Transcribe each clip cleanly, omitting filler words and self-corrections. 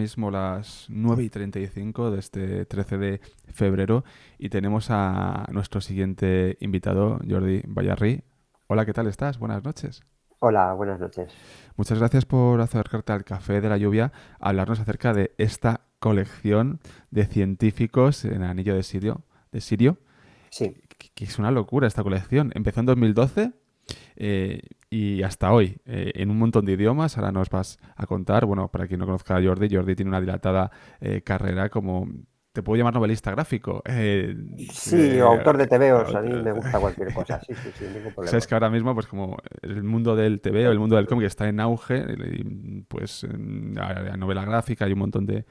mismo las 9:35 de este 13 de febrero y tenemos a nuestro siguiente invitado, Jordi Bayarri. Hola, ¿qué tal estás? Buenas noches. Hola, buenas noches. Muchas gracias por acercarte al Café de la Lluvia a hablarnos acerca de esta colección de científicos en Anillo de Sirio, Sí, que es una locura esta colección. Empezó en 2012 eh, y hasta hoy, en un montón de idiomas. Ahora nos vas a contar, bueno, para quien no conozca a Jordi, Jordi tiene una dilatada carrera como, te puedo llamar novelista gráfico. sí, o autor de tebeos, a mí me Eh, gusta cualquier cosa, sí, sí, sí, ningún Sabes problema. que ahora mismo, pues como el mundo del TV o el mundo del cómic está en auge, y, pues la novela gráfica hay un montón de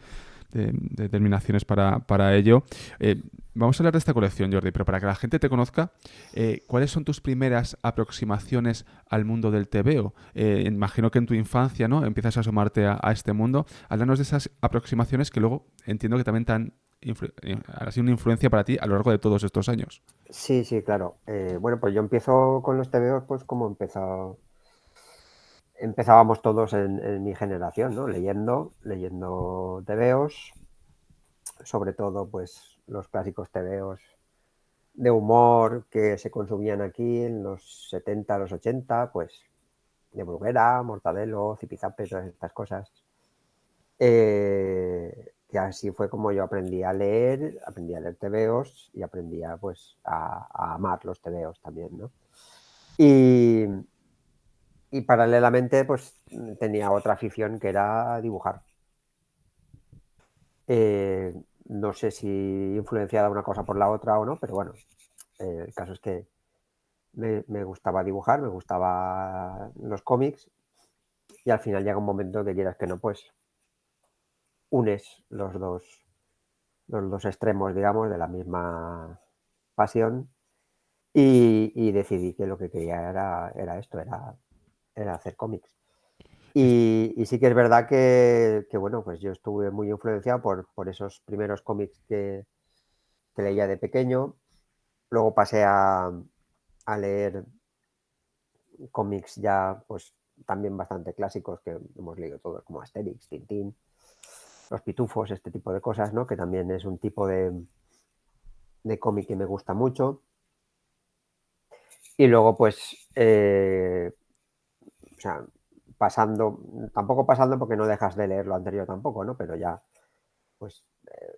terminaciones para ello. Vamos a hablar de esta colección, Jordi, pero para que la gente te conozca, ¿cuáles son tus primeras aproximaciones al mundo del TVO? Imagino que en tu infancia, ¿no? Empiezas a asomarte a este mundo. Háblanos de esas aproximaciones que luego entiendo que también han sido una influencia para ti a lo largo de todos estos años. Sí, sí, claro. Bueno, pues yo empiezo con los tebeos, pues como empezábamos todos en mi generación, ¿no? Leyendo tebeos, sobre todo, pues los clásicos tebeos de humor que se consumían aquí en los 70, los 80, pues de Bruguera, Mortadelo, Zipizape, todas estas cosas. Que así fue como yo aprendí a leer tebeos y aprendí pues, a amar los tebeos también, ¿no? Y, y paralelamente, pues tenía otra afición que era dibujar. Eh, no sé si influenciada una cosa por la otra o no, pero bueno, el caso es que me gustaba dibujar, me gustaban los cómics y al final llega un momento que quieras que no, pues unes los dos extremos, digamos, de la misma pasión y decidí que lo que quería era esto, era hacer cómics. Y sí que es verdad que, bueno, pues yo estuve muy influenciado por esos primeros cómics que leía de pequeño. Luego pasé a leer cómics ya, pues también bastante clásicos que hemos leído todos, como Asterix, Tintín, Los Pitufos, este tipo de cosas, ¿no? Que también es un tipo de cómic que me gusta mucho. Y luego, pues, o sea, pasando, tampoco pasando porque no dejas de leer lo anterior tampoco, ¿no? Pero ya, pues,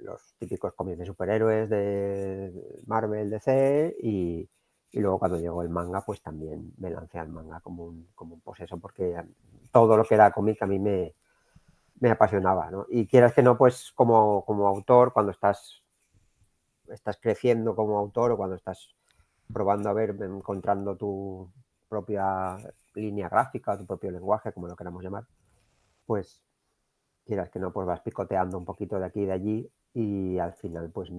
los típicos cómics de superhéroes de Marvel, DC y luego cuando llegó el manga, pues también me lancé al manga como un poseso porque todo lo que era cómic a mí me apasionaba, ¿no? Y quieras que no, pues como autor, cuando estás creciendo como autor o cuando estás probando a ver, encontrando tu propia línea gráfica, tu propio lenguaje, como lo queramos llamar, pues quieras que no, pues vas picoteando un poquito de aquí y de allí y al final pues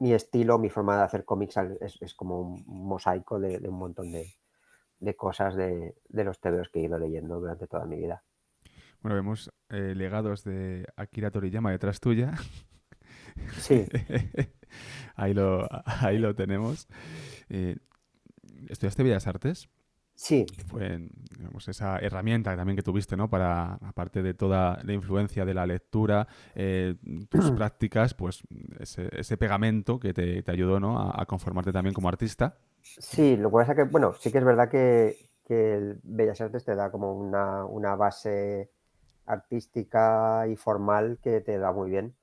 mi estilo, mi forma de hacer cómics es como un mosaico de un montón de cosas de los tebeos que he ido leyendo durante toda mi vida. Bueno, vemos legados de Akira Toriyama detrás tuya. Sí, Ahí lo tenemos. Eh, ¿Estudiaste Bellas Artes? sí, Que fue, digamos, esa herramienta también que tuviste, ¿no? Para, aparte de toda la influencia de la lectura, eh, tus prácticas, pues ese pegamento que te ayudó, ¿no? A conformarte también como artista. sí, lo que pasa es que, bueno, sí que es verdad que el Bellas Artes te da como una base artística y formal que te da muy bien.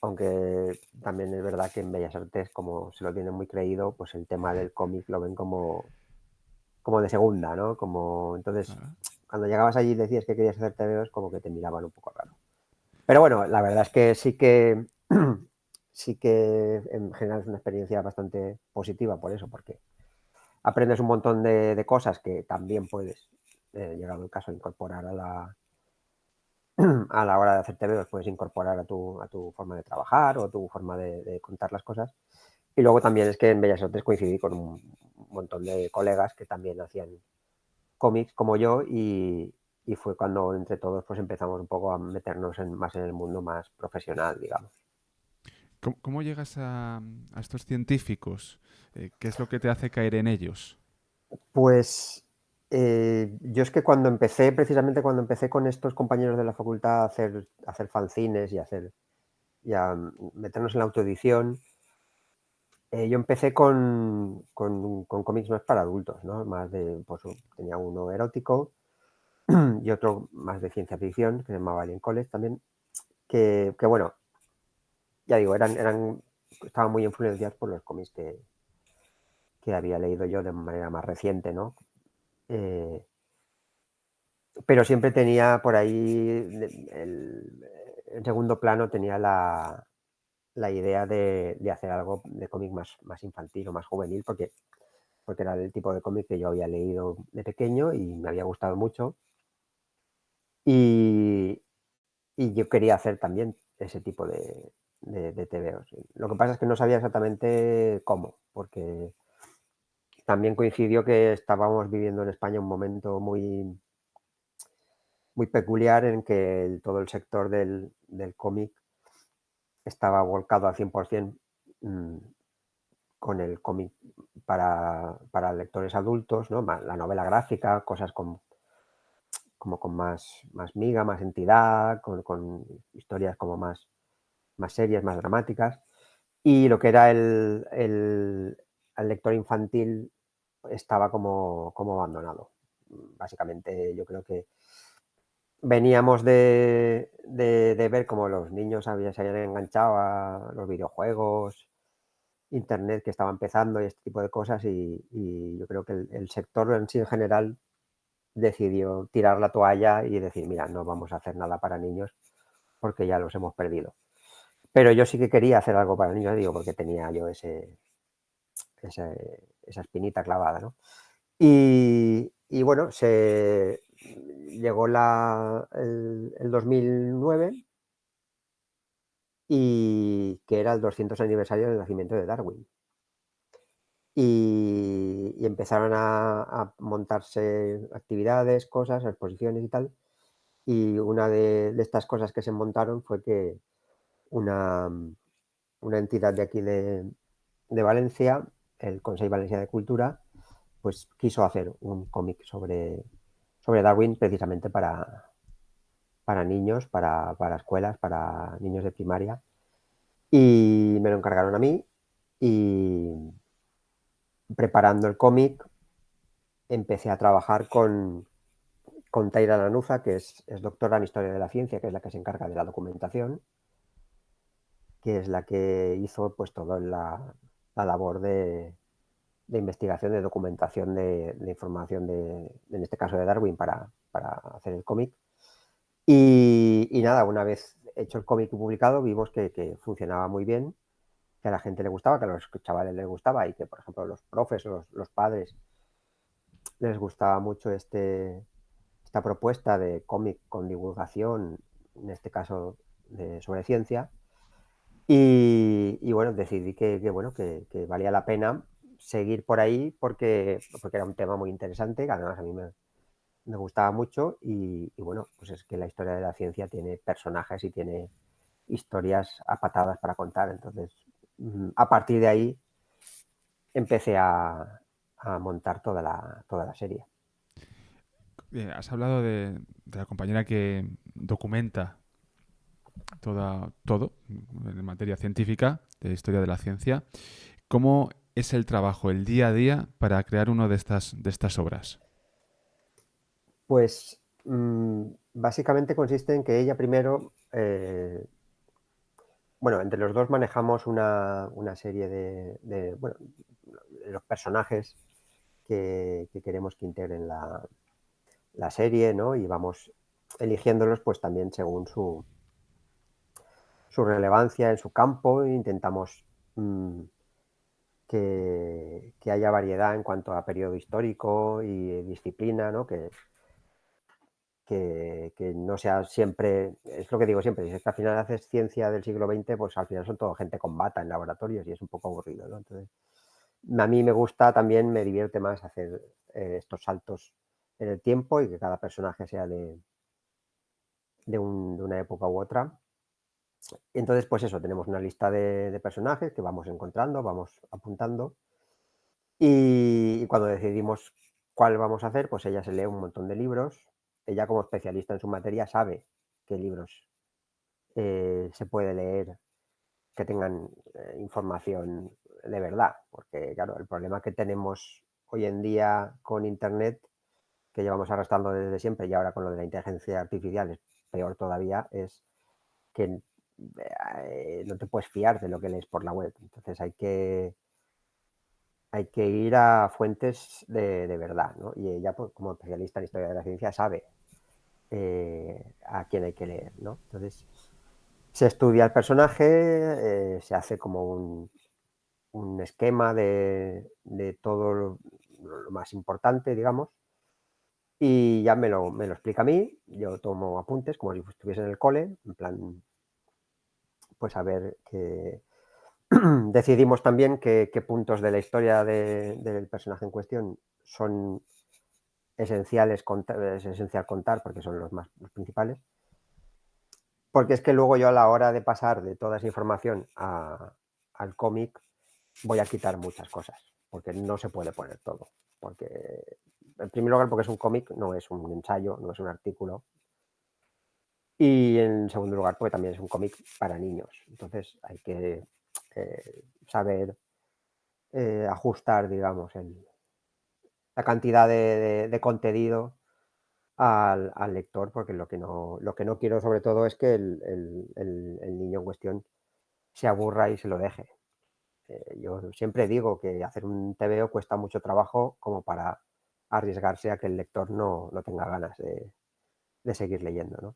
Aunque también es verdad que en Bellas Artes, como se lo tienen muy creído, pues el tema del cómic lo ven como de segunda, ¿no? Entonces, Ah, cuando llegabas allí y decías que querías hacer TVOs, como que te miraban un poco raro. Pero bueno, la verdad es que sí que en general es una experiencia bastante positiva por eso, porque aprendes un montón de cosas que también puedes, llegado el caso, incorporar a la hora de hacer TVOs, puedes incorporar a tu forma de trabajar o a tu forma de contar las cosas. Y luego también es que en Bellas Artes coincidí con un montón de colegas que también hacían cómics como yo y fue cuando entre todos pues empezamos un poco a meternos más en el mundo más profesional, digamos. ¿cómo llegas a estos científicos? ¿Qué es lo que te hace caer en ellos? Pues, Yo es que cuando empecé, precisamente cuando empecé con estos compañeros de la facultad a hacer fanzines y a meternos en la autoedición, yo empecé con cómics más para adultos, ¿no? Más de, pues tenía uno erótico y otro más de ciencia ficción, que se llamaba Alien College también, que bueno, ya digo, estaban muy influenciados por los cómics que había leído yo de manera más reciente, ¿no? Eh, pero siempre tenía por ahí, en segundo plano tenía la idea de hacer algo de cómic más infantil o más juvenil, porque era el tipo de cómic que yo había leído de pequeño y me había gustado mucho. Y, y yo quería hacer también ese tipo de TVOs. Lo que pasa es que no sabía exactamente cómo, porque también coincidió que estábamos viviendo en España un momento muy, muy peculiar en que todo el sector del cómic estaba volcado al 100% mm, con el cómic para lectores adultos, ¿no? La novela gráfica, cosas como con más miga, más entidad, con historias como más serias, más dramáticas. Y lo que era el lector infantil estaba como abandonado. Básicamente, yo creo que veníamos de ver cómo los niños se habían enganchado a los videojuegos, internet que estaba empezando y este tipo de cosas, y yo creo que el sector en sí en general decidió tirar la toalla y decir, mira, no vamos a hacer nada para niños porque ya los hemos perdido. Pero yo sí que quería hacer algo para niños, digo, porque tenía yo esa espinita clavada, ¿no? Y bueno, llegó el 2009 y que era el 200 aniversario del nacimiento de Darwin. Y empezaron a montarse actividades, cosas, exposiciones y tal. Y una de estas cosas que se montaron fue que una, una entidad de aquí de Valencia, el Consell Valencià de Cultura, pues quiso hacer un cómic sobre Darwin precisamente para niños, para escuelas, para niños de primaria. Y me lo encargaron a mí y preparando el cómic empecé a trabajar con Taira Lanuza, que es doctora en Historia de la Ciencia, que es la que se encarga de la documentación, que es la que hizo pues toda la labor de investigación, de documentación de información en este caso de Darwin para hacer el cómic. Y nada, una vez hecho el cómic y publicado, vimos que funcionaba muy bien, que a la gente le gustaba, que a los chavales les gustaba y que, por ejemplo, los profes, los padres, les gustaba mucho esta propuesta de cómic con divulgación, en este caso sobre ciencia. Y bueno, decidí bueno, que valía la pena seguir por ahí porque era un tema muy interesante, que además a mí me gustaba mucho y bueno, pues es que la historia de la ciencia tiene personajes y tiene historias a patadas para contar. Entonces, a partir de ahí empecé a montar toda la serie. Has hablado de la compañera que documenta todo en materia científica, de historia de la ciencia. ¿Cómo es el trabajo, el día a día, para crear una de estas obras? Pues básicamente consiste en que ella primero, bueno, entre los dos manejamos una serie bueno, de los personajes que queremos que integren la serie, ¿no? Y vamos eligiéndolos pues también según su relevancia en su campo. Intentamos mm, que haya variedad en cuanto a periodo histórico y disciplina, ¿no? Que no sea siempre, es lo que digo siempre, si es que al final haces ciencia del siglo XX, pues al final son todo gente con bata en laboratorios y es un poco aburrido, ¿no? Entonces, a mí me gusta también, me divierte más hacer estos saltos en el tiempo y que cada personaje sea de una época u otra. Y entonces, pues eso, tenemos una lista de personajes que vamos encontrando, vamos apuntando y cuando decidimos ¿cuál vamos a hacer? Pues ella se lee un montón de libros. Ella, como especialista en su materia, sabe qué libros se puede leer que tengan información de verdad. Porque, claro, el problema que tenemos hoy en día con Internet, que llevamos arrastrando desde siempre y ahora con lo de la inteligencia artificial es peor todavía, es que no te puedes fiar de lo que lees por la web. Entonces hay que ir a fuentes de verdad, ¿no? Y ella, pues, como especialista en historia de la ciencia, sabe a quién hay que leer, ¿no? Entonces, se estudia el personaje, se hace como un esquema de todo lo más importante, digamos, y ya me lo explica a mí, yo tomo apuntes como si estuviese en el cole, en plan, pues a ver qué. Decidimos también qué puntos de la historia del personaje en cuestión son esenciales, es esencial contar porque son los principales. Porque es que luego yo a la hora de pasar de toda esa información al cómic voy a quitar muchas cosas, porque no se puede poner todo. Porque, en primer lugar, porque es un cómic, no es un ensayo, no es un artículo. Y en segundo lugar, porque también es un cómic para niños. Entonces hay que saber ajustar, digamos, la cantidad de contenido al lector, porque lo que no quiero sobre todo es que el niño en cuestión se aburra y se lo deje. Yo siempre digo que hacer un TVO cuesta mucho trabajo como para arriesgarse a que el lector no tenga ganas de seguir leyendo, ¿no?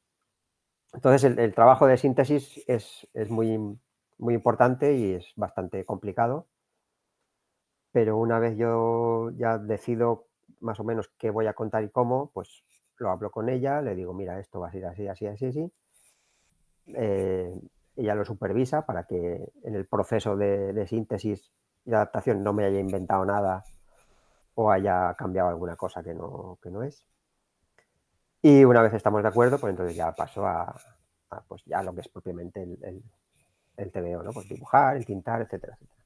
Entonces el trabajo de síntesis es muy, muy importante y es bastante complicado, pero una vez yo ya decido más o menos qué voy a contar y cómo, pues lo hablo con ella, le digo, mira, esto va a ser así, así, así, así. Ella lo supervisa para que en el proceso de síntesis y de adaptación no me haya inventado nada o haya cambiado alguna cosa que no es. Y una vez estamos de acuerdo, pues entonces ya paso a pues ya lo que es propiamente el TVO, ¿no? Pues dibujar, entintar, etcétera, etcétera.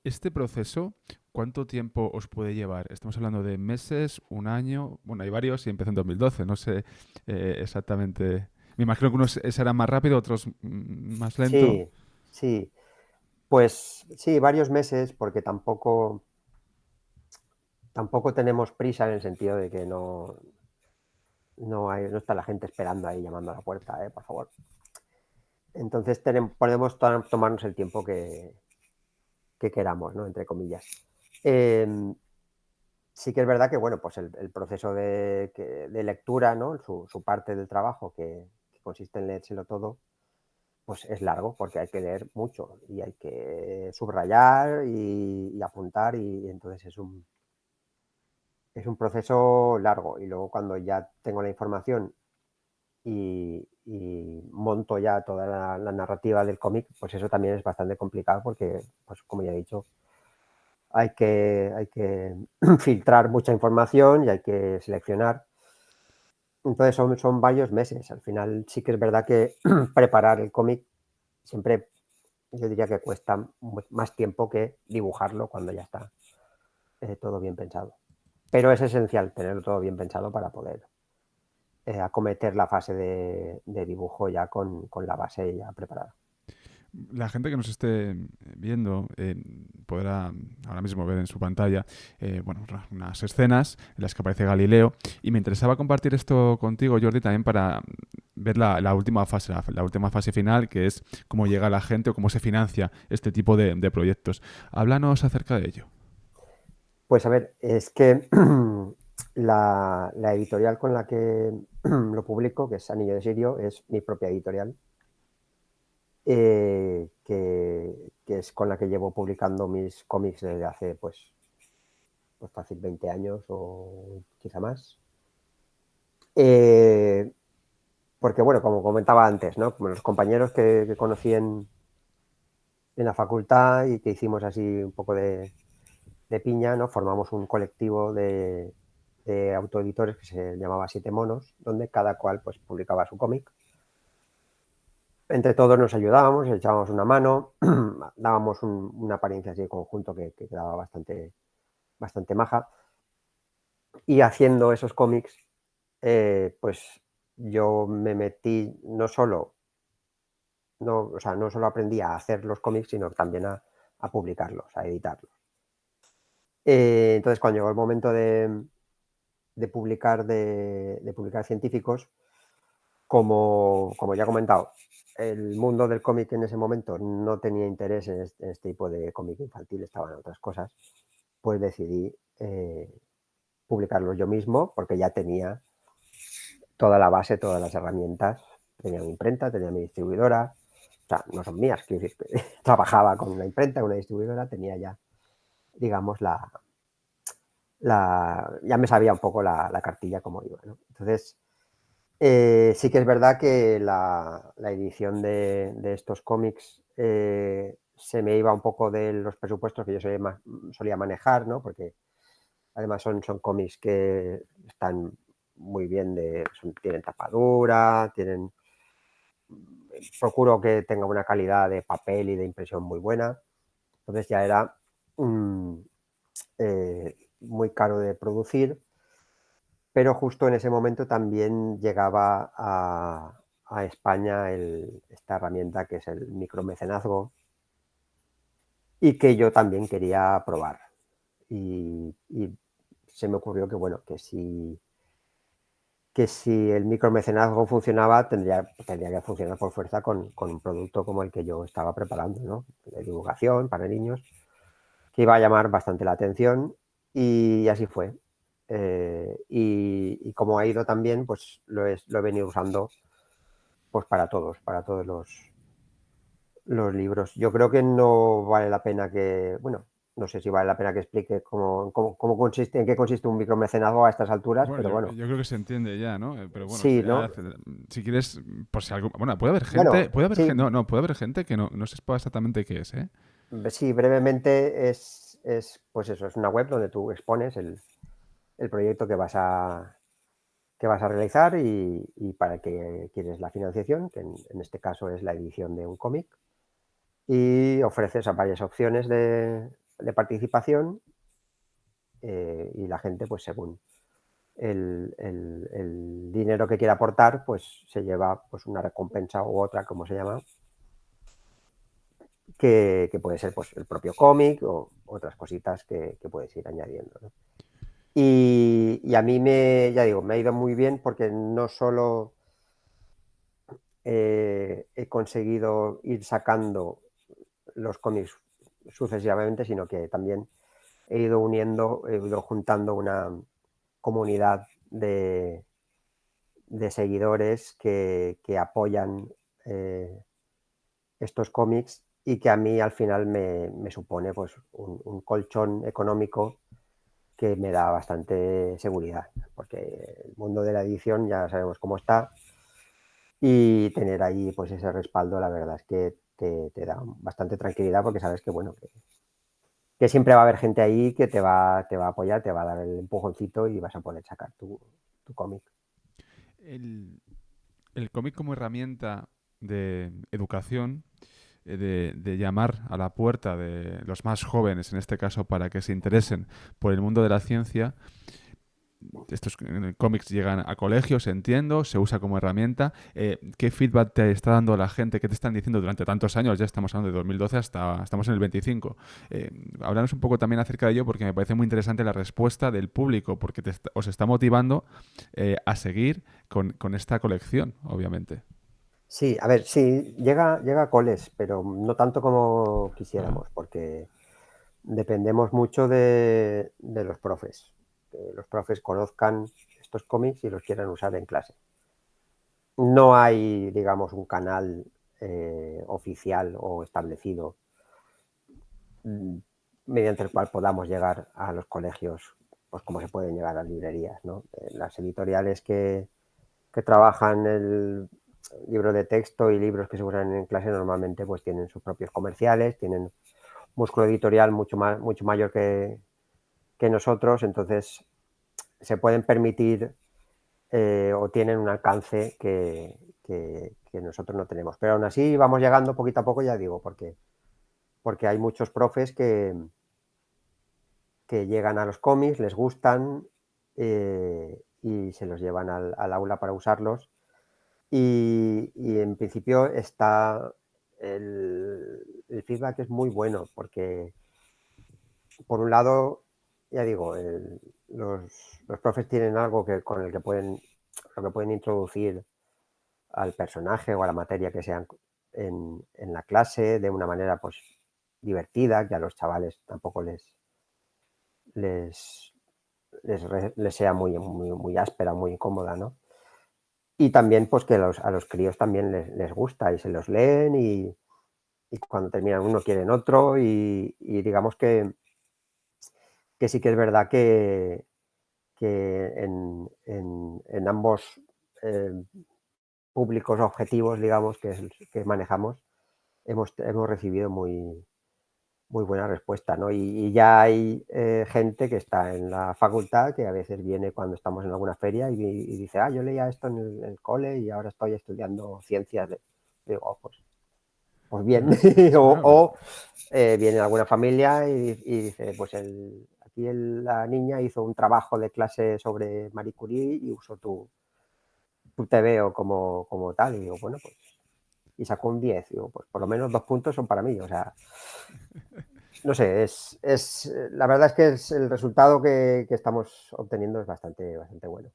Este proceso, ¿cuánto tiempo os puede llevar? Estamos hablando de meses, un año. Bueno, hay varios y empezó en 2012. No sé exactamente. Me imagino que unos serán más rápido, otros más lento. Sí, sí. Pues sí, varios meses, porque tampoco tenemos prisa en el sentido de que no está la gente esperando ahí llamando a la puerta, por favor. Entonces podemos tomarnos el tiempo que queramos, ¿no? Entre comillas. Sí que es verdad que, bueno, pues el proceso de lectura, ¿no? Su parte del trabajo, que consiste en leérselo todo, pues es largo, porque hay que leer mucho y hay que subrayar y apuntar, y entonces es un proceso largo. Y luego, cuando ya tengo la información y monto ya toda la narrativa del cómic, pues eso también es bastante complicado porque, pues como ya he dicho, hay que filtrar mucha información y hay que seleccionar. Entonces son varios meses. Al final sí que es verdad que preparar el cómic siempre yo diría que cuesta más tiempo que dibujarlo cuando ya está todo bien pensado. Pero es esencial tenerlo todo bien pensado para poder acometer la fase de dibujo ya con la base ya preparada. La gente que nos esté viendo podrá ahora mismo ver en su pantalla bueno, unas escenas en las que aparece Galileo, y me interesaba compartir esto contigo, Jordi, también para ver la última fase, la última fase final, que es cómo llega la gente o cómo se financia este tipo de proyectos. Háblanos acerca de ello. Pues a ver, es que la editorial con la que lo publico, que es Anillo de Sirio, es mi propia editorial, que es con la que llevo publicando mis cómics desde hace pues fácil 20 años o quizá más. Porque, bueno, como comentaba antes, ¿no? Como los compañeros que conocí en la facultad y que hicimos así un poco de piña, ¿no? Formamos un colectivo de autoeditores que se llamaba Siete Monos, donde cada cual pues publicaba su cómic. Entre todos nos ayudábamos, echábamos una mano, dábamos una apariencia así de conjunto que quedaba bastante maja. Y haciendo esos cómics, pues yo me metí no solo aprendí a hacer los cómics, sino también a publicarlos, a editarlos. Entonces, cuando llegó el momento de publicar científicos, como ya he comentado, el mundo del cómic en ese momento no tenía interés en este tipo de cómic infantil, estaban en otras cosas, pues decidí publicarlos yo mismo porque ya tenía toda la base, todas las herramientas. Tenía mi imprenta, tenía mi distribuidora, o sea, no son mías, quiero decir, trabajaba con una imprenta, una distribuidora, tenía ya, digamos, ya me sabía un poco la cartilla como iba, ¿no? Entonces, sí que es verdad que la edición de estos cómics se me iba un poco de los presupuestos que yo solía manejar, ¿no? Porque además son cómics que están muy bien, tienen tapadura, procuro que tenga una calidad de papel y de impresión muy buena. Entonces ya era muy caro de producir, pero justo en ese momento también llegaba a España esta herramienta que es el micromecenazgo y que yo también quería probar. Y se me ocurrió que, bueno, que si el micromecenazgo funcionaba, tendría que funcionar por fuerza con un producto como el que yo estaba preparando, ¿no? De divulgación para niños, que iba a llamar bastante la atención y así fue. Y como ha ido también, pues lo he venido usando pues para todos los libros. Yo creo que no vale la pena bueno, no sé si vale la pena que explique cómo consiste, en qué consiste un micromecenazgo a estas alturas, Bueno, pero bueno, yo creo que se entiende ya, ¿no? Pero bueno, sí, ¿no? si quieres, por si algo... Bueno, puede haber gente, Bueno, puede haber sí, gente, no, puede haber gente que no se sepa exactamente qué es, ¿eh? sí, brevemente pues eso, es una web donde tú expones el proyecto que vas a realizar y para que quieres la financiación, que en este caso es la edición de un cómic, y ofreces a varias opciones de participación y la gente, pues según el dinero que quiera aportar, pues se lleva pues una recompensa u otra, como se llama, que puede ser pues el propio cómic o otras cositas que puedes ir añadiendo, ¿no? Y a mí ya digo, me ha ido muy bien porque no solo he conseguido ir sacando los cómics sucesivamente, sino que también he ido juntando una comunidad de seguidores que apoyan estos cómics y que a mí al final me supone pues un colchón económico que me da bastante seguridad, porque el mundo de la edición ya sabemos cómo está y tener ahí pues ese respaldo, la verdad es que te da bastante tranquilidad porque sabes que bueno, que siempre va a haber gente ahí que te va a apoyar, te va a dar el empujoncito y vas a poder sacar tu cómic. El, el cómic como herramienta de educación, de llamar a la puerta de los más jóvenes, en este caso, para que se interesen por el mundo de la ciencia. Estos cómics llegan a colegios, entiendo, se usa como herramienta. ¿Qué feedback te está dando la gente? ¿Qué te están diciendo durante tantos años? Ya estamos hablando de 2012 hasta estamos en el 25. Háblanos un poco también acerca de ello porque me parece muy interesante la respuesta del público porque os está motivando a seguir con esta colección, obviamente. Sí, a ver, sí, llega a coles, pero no tanto como Ah, quisiéramos, porque dependemos mucho de los profes, que los profes conozcan estos cómics y los quieran usar en clase. No hay, digamos, un canal oficial o establecido mm, mediante el cual podamos llegar a los colegios, pues como se pueden llegar a las librerías, ¿no? Las editoriales que trabajan el libro de texto y libros que se usan en clase normalmente pues tienen sus propios comerciales, tienen músculo editorial mucho mayor que nosotros, entonces se pueden permitir o tienen un alcance que nosotros no tenemos. Pero aún así vamos llegando poquito a poco, ya digo, porque hay muchos profes que llegan a los cómics, les gustan y se los llevan al aula para usarlos. Y en principio está el feedback es muy bueno porque, por un lado, ya digo, los profes tienen algo con el que pueden introducir al personaje o a la materia que sean en la clase de una manera pues divertida, que a los chavales tampoco les, les sea muy áspera, muy incómoda, ¿no? Y también pues que a los críos también les gusta y se los leen y cuando terminan uno quieren otro y digamos que sí que es verdad que en ambos eh, públicos objetivos, digamos, que manejamos, hemos recibido muy buena respuesta, ¿no? Y ya hay gente que está en la facultad que a veces viene cuando estamos en alguna feria y dice, yo leía esto en el cole y ahora estoy estudiando ciencias. Digo, pues bien. Bueno, O viene alguna familia y dice, pues aquí la niña hizo un trabajo de clase sobre Marie Curie y usó tu TVO como tal. Y digo, bueno, pues, y sacó un 10. Digo, pues por lo menos 2 puntos son para mí. O sea, no sé, la verdad es que el resultado que estamos obteniendo es bastante bueno.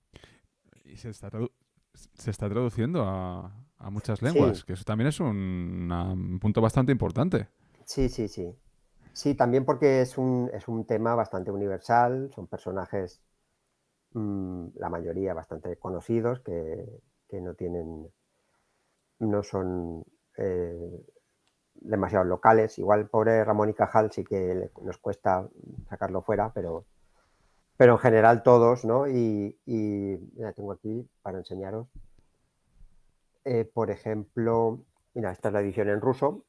y se está traduciendo a muchas Sí, lenguas, que eso también es un punto bastante importante. sí, sí, sí. Sí, también porque es un tema bastante universal, son personajes, la mayoría bastante conocidos, que no son demasiado locales. Igual pobre Ramón y Cajal sí que nos cuesta sacarlo fuera, pero en general todos, ¿no? Y mira, tengo aquí para enseñaros. Por ejemplo, mira, esta es la edición en ruso.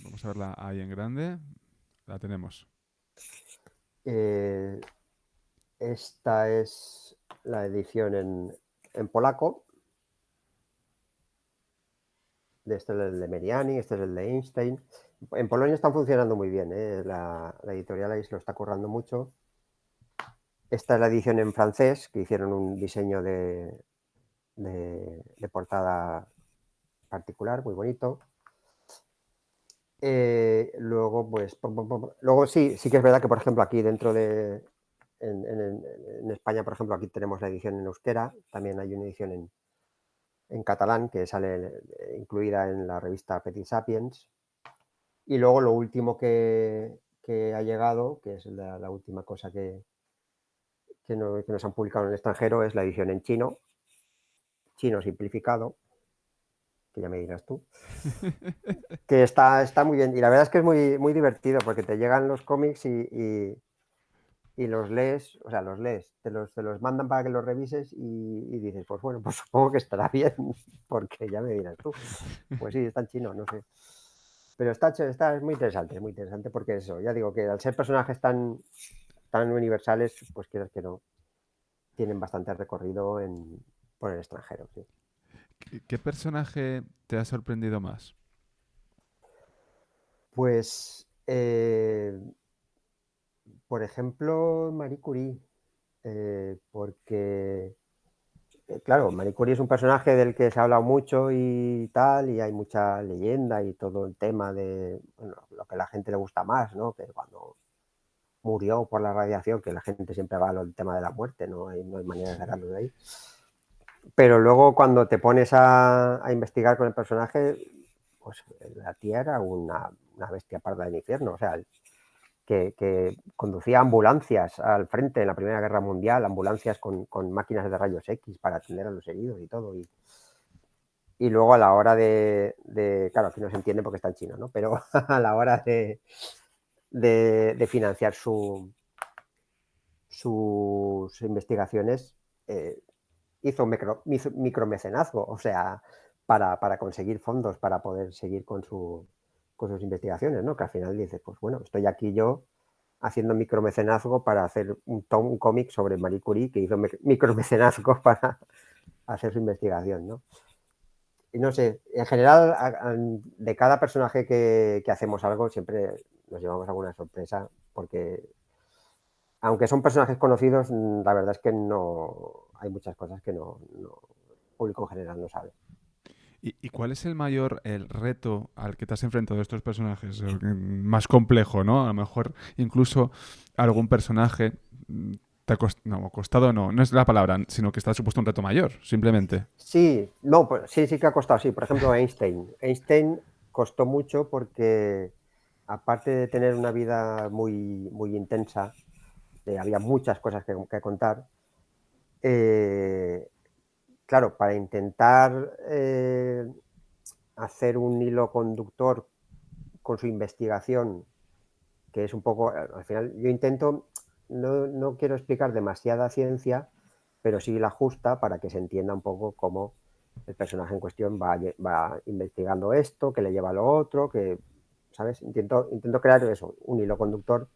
Vamos a verla ahí en grande. La tenemos. Eh, Esta es la edición en polaco. Este es el de Meriani, este es el de Einstein. En Polonia están funcionando muy bien, ¿eh? La editorial ahí se lo está currando mucho. Esta es la edición en francés, que hicieron un diseño de portada particular, muy bonito. Luego, pues, luego sí que es verdad que, por ejemplo, aquí dentro en España, por ejemplo, aquí tenemos la edición en euskera, también hay una edición en catalán que sale incluida en la revista Petit Sapiens. Y luego lo último que ha llegado, que es la última cosa que nos han publicado en el extranjero, es la edición en chino simplificado, que ya me dirás tú, que está muy bien. Y la verdad es que es muy divertido porque te llegan los cómics y los lees, o sea, los lees, te los mandan para que los revises y dices, pues bueno, pues supongo que estará bien, porque ya me dirás tú. Pues sí, está en chino, no sé. Pero es muy interesante porque eso, ya digo que al ser personajes tan universales, pues quieras que no, tienen bastante recorrido por el extranjero, sí. ¿Qué personaje te ha sorprendido más? Pues, por ejemplo, Marie Curie, porque, claro, Marie Curie es un personaje del que se ha hablado mucho y tal, y hay mucha leyenda y todo el tema de, bueno, lo que a la gente le gusta más, ¿no? Que cuando murió por la radiación, que la gente siempre va al tema de la muerte, no hay manera de sacarlo de ahí. Pero luego cuando te pones a investigar con el personaje, pues la tía era una bestia parda del infierno, o sea, que conducía ambulancias al frente en la Primera Guerra Mundial, ambulancias con máquinas de rayos X para atender a los heridos y todo. Y luego a la hora claro, aquí no se entiende porque está en chino, ¿no? Pero a la hora de financiar sus investigaciones, hizo micromecenazgo, o sea, para conseguir fondos para poder seguir con sus investigaciones, ¿no? Que al final dices, pues bueno, estoy aquí yo haciendo micromecenazgo para hacer un cómic sobre Marie Curie que hizo micromecenazgo para hacer su investigación, ¿no? Y no sé, en general, de cada personaje que hacemos algo, siempre nos llevamos alguna sorpresa, porque aunque son personajes conocidos, la verdad es que no hay muchas cosas que el público en general no sabe. ¿Y cuál es el reto al que te has enfrentado de estos personajes? El más complejo, ¿no? A lo mejor incluso algún personaje te ha no, costado no es la palabra, sino que está supuesto un reto mayor, simplemente. Sí, no, pues, sí que ha costado, sí. Por ejemplo, Einstein. Einstein costó mucho porque, aparte de tener una vida muy, muy intensa, había muchas cosas que contar. Claro, para intentar hacer un hilo conductor con su investigación, que es un poco, al final yo intento, no quiero explicar demasiada ciencia, pero sí la justa para que se entienda un poco cómo el personaje en cuestión va investigando esto, que le lleva a lo otro, que, ¿sabes? Intento crear eso, un hilo conductor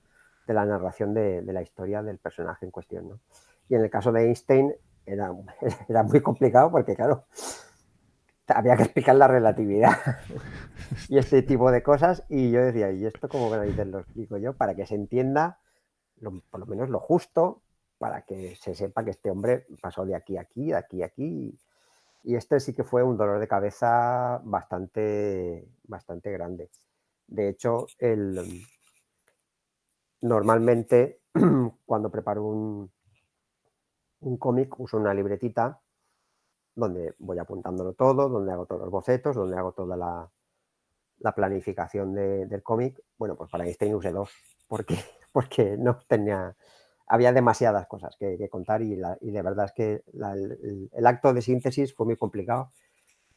de la narración de la historia del personaje en cuestión, ¿no? Y en el caso de Einstein era, era muy complicado porque, claro, había que explicar la relatividad y este tipo de cosas, y yo decía, ¿y esto cómo narices lo explico yo? Para que se entienda por lo menos lo justo, para que se sepa que este hombre pasó de aquí a aquí, de aquí a aquí, y este sí que fue un dolor de cabeza bastante, bastante grande. De hecho, normalmente cuando preparo un cómic uso una libretita donde voy apuntándolo todo, donde hago todos los bocetos, donde hago toda la planificación del cómic. Bueno, pues para este usé dos, porque, porque no tenía, había demasiadas cosas que contar, y de verdad es que el acto de síntesis fue muy complicado,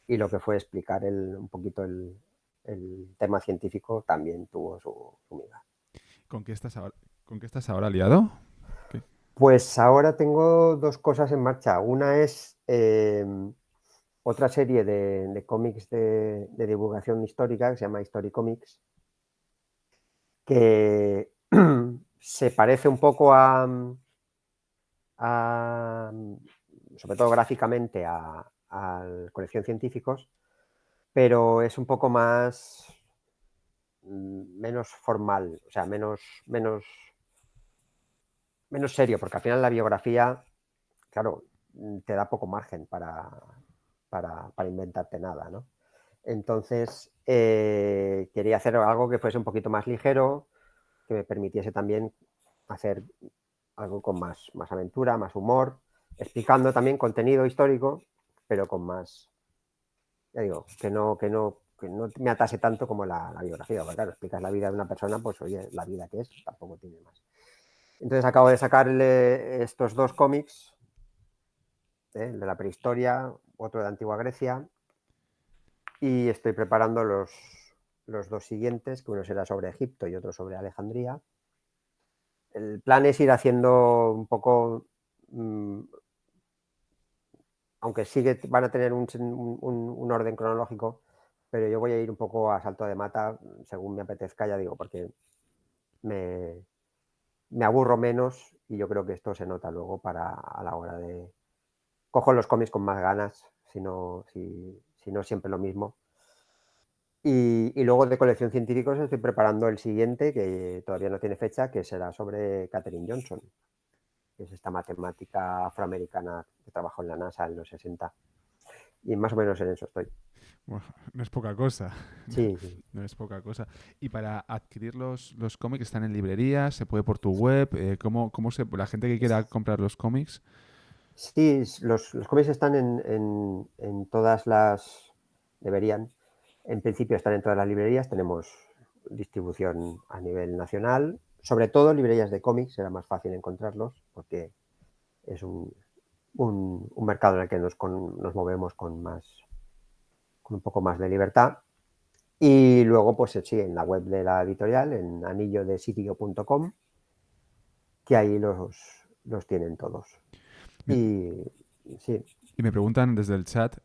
y lo que fue explicar un poquito el tema científico también tuvo su miga. ¿Con qué estás ahora, con qué estás ahora liado? ¿Qué? Pues ahora tengo dos cosas en marcha. Una es otra serie de cómics de divulgación histórica que se llama History Comics, que se parece un poco a, sobre todo gráficamente, a Colección Científicos, pero es un poco más, menos formal, o sea, menos serio, porque al final la biografía, claro, te da poco margen para inventarte nada, ¿no? Entonces, quería hacer algo que fuese un poquito más ligero, que me permitiese también hacer algo con más aventura, más humor, explicando también contenido histórico, pero con más, ya digo, que no me atase tanto como la biografía, porque claro, explicas la vida de una persona, pues oye, la vida que es, tampoco tiene más. Entonces acabo de sacarle estos dos cómics, el de la prehistoria, otro de Antigua Grecia, y estoy preparando los dos siguientes, que uno será sobre Egipto y otro sobre Alejandría. El plan es ir haciendo un poco, aunque sí que van a tener un orden cronológico, pero yo voy a ir un poco a salto de mata según me apetezca, ya digo, porque me, me aburro menos, y yo creo que esto se nota luego a la hora de... Cojo los cómics con más ganas, si no siempre lo mismo. Y luego de colección científicos estoy preparando el siguiente, que todavía no tiene fecha, que será sobre Katherine Johnson, que es esta matemática afroamericana que trabajó en la NASA en los 60. Y más o menos en eso estoy. Bueno, no es poca cosa. Sí, sí. No es poca cosa. Y para adquirir los cómics, ¿están en librerías? ¿Se puede por tu web? ¿Cómo la gente que quiera comprar los cómics? Sí, los cómics están en todas las... Deberían. En principio están en todas las librerías. Tenemos distribución a nivel nacional. Sobre todo librerías de cómics, será más fácil encontrarlos, porque es un mercado en el que nos movemos con un poco más de libertad. Y luego, pues sí, en la web de la editorial, en anillodesitio.com, que ahí los tienen todos. Me- Y sí, Y me preguntan desde el chat,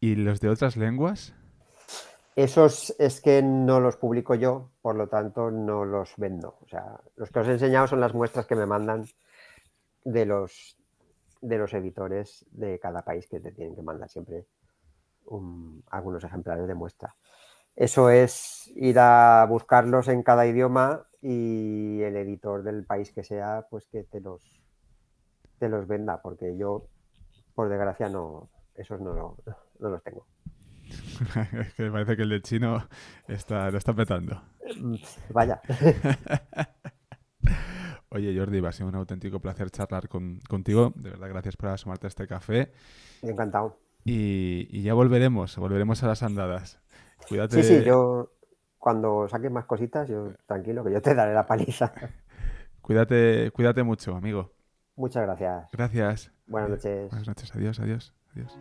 ¿y los de otras lenguas? esos es que no los publico yo, por lo tanto no los vendo. O sea, los que os he enseñado son las muestras que me mandan de los editores de cada país, que te tienen que mandar siempre algunos ejemplares de muestra. Eso es ir a buscarlos en cada idioma y el editor del país que sea, pues que te los venda, porque yo, por desgracia, no, esos no los tengo. Es que parece que el de chino lo está petando. Vaya, Oye, Jordi, va a ser un auténtico placer charlar contigo. De verdad, gracias por asomarte a este café. encantado. Y ya volveremos a las andadas. Sí, sí, Cuídate, yo cuando saques más cositas, yo tranquilo, que yo te daré la paliza. cuídate mucho, amigo. Muchas gracias. Gracias. Buenas Buenas noches. noches. Adiós, adiós, adiós.